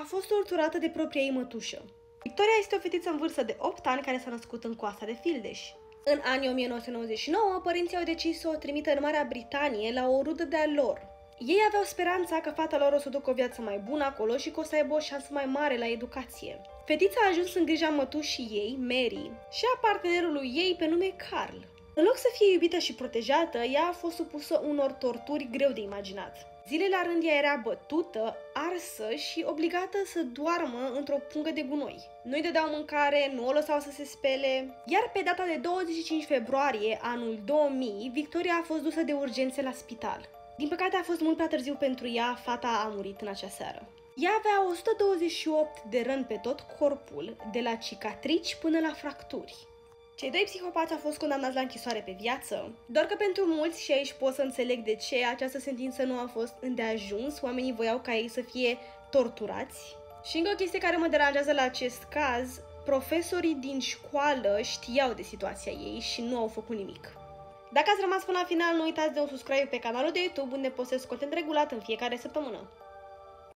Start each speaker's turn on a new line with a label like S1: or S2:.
S1: a fost torturată de propria ei mătușă. Victoria este o fetiță în vârstă de 8 ani care s-a născut în Coasta de Fildeș. În anii 1999, părinții au decis să o trimită în Marea Britanie la o rudă de-a lor. Ei aveau speranța că fata lor o să ducă o viață mai bună acolo și că o să aibă o șansă mai mare la educație. Fetița a ajuns în grija mătușii ei, Mary, și a partenerului ei pe nume Carl. În loc să fie iubită și protejată, ea a fost supusă unor torturi greu de imaginat. Zile la rând ea era bătută, arsă și obligată să doarmă într-o pungă de gunoi. Nu-i dădeau mâncare, nu o lăsau să se spele, iar pe data de 25 februarie anul 2000, Victoria a fost dusă de urgențe la spital. Din păcate a fost mult prea târziu pentru ea, fata a murit în acea seară. Ea avea 128 de răni pe tot corpul, de la cicatrici până la fracturi. Cei doi psihopați au fost condamnați la închisoare pe viață, doar că pentru mulți, și aici pot să înțeleg de ce, această sentință nu a fost îndeajuns, oamenii voiau ca ei să fie torturați. Și încă o chestie care mă deranjează la acest caz, profesorii din școală știau de situația ei și nu au făcut nimic. Dacă ați rămas până la final, nu uitați de un subscribe pe canalul de YouTube unde postez content regulat în fiecare săptămână.